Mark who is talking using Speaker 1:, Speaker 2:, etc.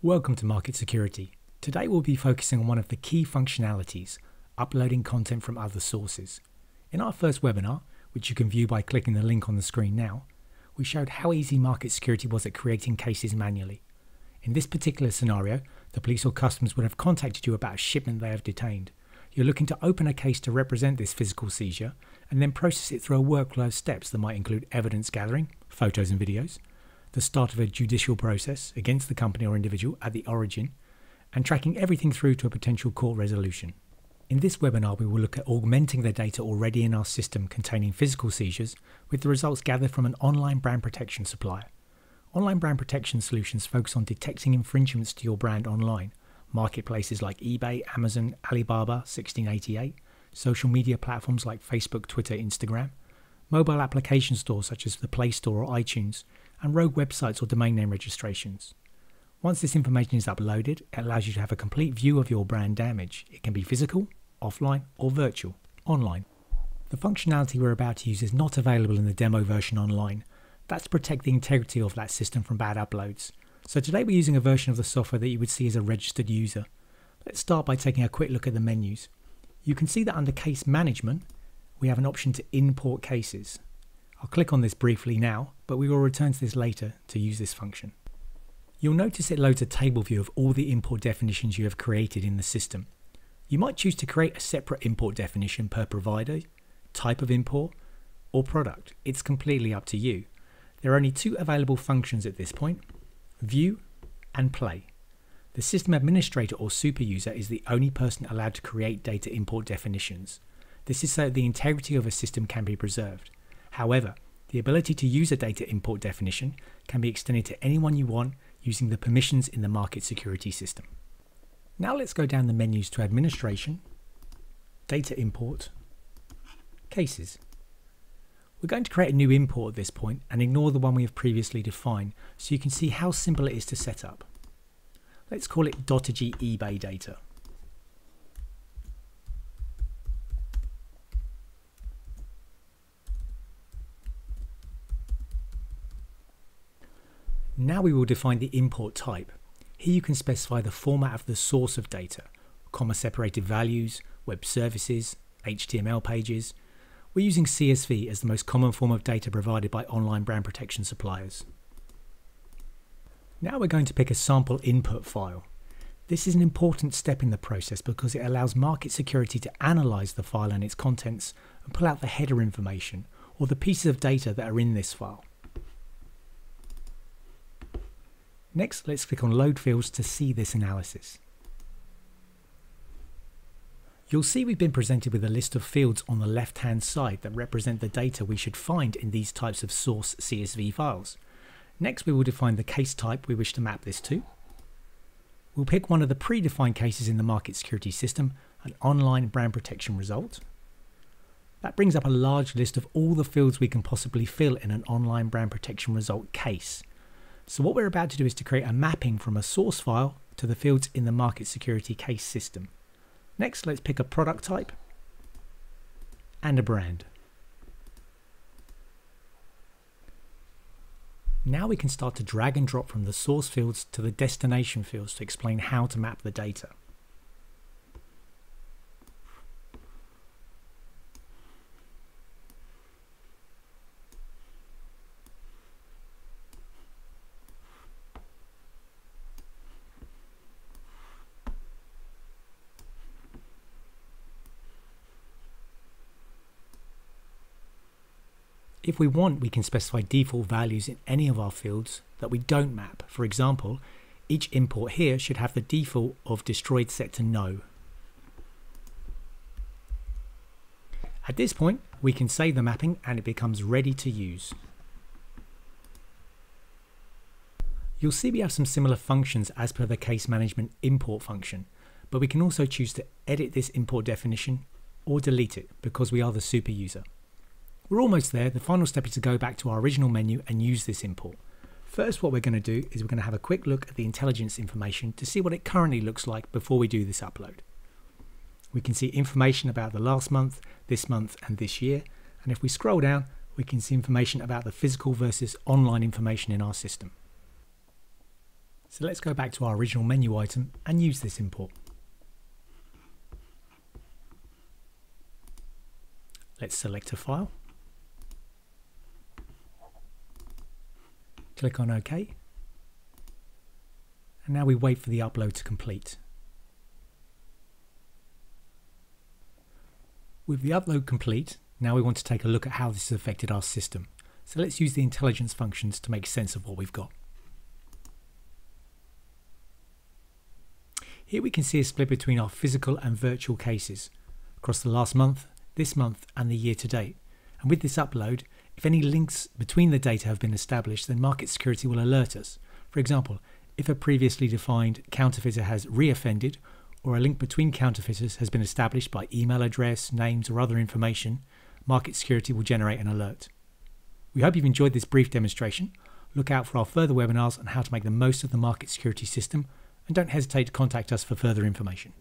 Speaker 1: Welcome to Market Security. Today we'll be focusing on one of the key functionalities, uploading content from other sources. In our first webinar, which you can view by clicking the link on the screen now, we showed how easy Market Security was at creating cases manually. In this particular scenario, the police or customs would have contacted you about a shipment they have detained. You're looking to open a case to represent this physical seizure and then process it through a workflow of steps that might include evidence gathering, photos and videos, the start of a judicial process against the company or individual at the origin, and tracking everything through to a potential court resolution. In this webinar, we will look at augmenting the data already in our system containing physical seizures with the results gathered from an online brand protection supplier. Online brand protection solutions focus on detecting infringements to your brand online. Marketplaces like eBay, Amazon, Alibaba, 1688, social media platforms like Facebook, Twitter, Instagram, mobile application stores such as the Play Store or iTunes, and rogue websites or domain name registrations. Once this information is uploaded, it allows you to have a complete view of your brand damage. It can be physical, offline, or virtual, online. The functionality we're about to use is not available in the demo version online. That's to protect the integrity of that system from bad uploads. So today we're using a version of the software that you would see as a registered user. Let's start by taking a quick look at the menus. You can see that under Case Management, we have an option to import cases. I'll click on this briefly now, but we will return to this later to use this function. You'll notice it loads a table view of all the import definitions you have created in the system. You might choose to create a separate import definition per provider, type of import, or product. It's completely up to you. There are only two available functions at this point: View and Play. The system administrator or super user is the only person allowed to create data import definitions. This is so that the integrity of a system can be preserved. However, the ability to use a data import definition can be extended to anyone you want using the permissions in the Market Security system. Now let's go down the menus to Administration, Data Import, Cases. We're going to create a new import at this point and ignore the one we have previously defined so you can see how simple it is to set up. Let's call it .g eBay data. Now we will define the import type. Here you can specify the format of the source of data, comma-separated values, web services, HTML pages. We're using CSV as the most common form of data provided by online brand protection suppliers. Now we're going to pick a sample input file. This is an important step in the process because it allows Market Security to analyze the file and its contents and pull out the header information or the pieces of data that are in this file. Next, let's click on Load Fields to see this analysis. You'll see we've been presented with a list of fields on the left-hand side that represent the data we should find in these types of source CSV files. Next, we will define the case type we wish to map this to. We'll pick one of the predefined cases in the Market Security system, an online brand protection result. That brings up a large list of all the fields we can possibly fill in an online brand protection result case. So what we're about to do is to create a mapping from a source file to the fields in the Market Security case system. Next, let's pick a product type and a brand. Now we can start to drag and drop from the source fields to the destination fields to explain how to map the data. If we want, we can specify default values in any of our fields that we don't map. For example, each import here should have the default of destroyed set to no. At this point, we can save the mapping and it becomes ready to use. You'll see we have some similar functions as per the case management import function, but we can also choose to edit this import definition or delete it because we are the super user. We're almost there. The final step is to go back to our original menu and use this import. First, what we're going to do is we're going to have a quick look at the intelligence information to see what it currently looks like before we do this upload. We can see information about the last month, this month, and this year. And if we scroll down, we can see information about the physical versus online information in our system. So let's go back to our original menu item and use this import. Let's select a file. Click on OK. And now we wait for the upload to complete. With the upload complete, now we want to take a look at how this has affected our system. So let's use the intelligence functions to make sense of what we've got. Here we can see a split between our physical and virtual cases across the last month, this month and the year to date. And with this upload, if any links between the data have been established, then market security will alert us. For example, if a previously defined counterfeiter has reoffended, or a link between counterfeiters has been established by email address, names or other information, market security will generate an alert. We hope you've enjoyed this brief demonstration. Look out for our further webinars on how to make the most of the market security system, and don't hesitate to contact us for further information.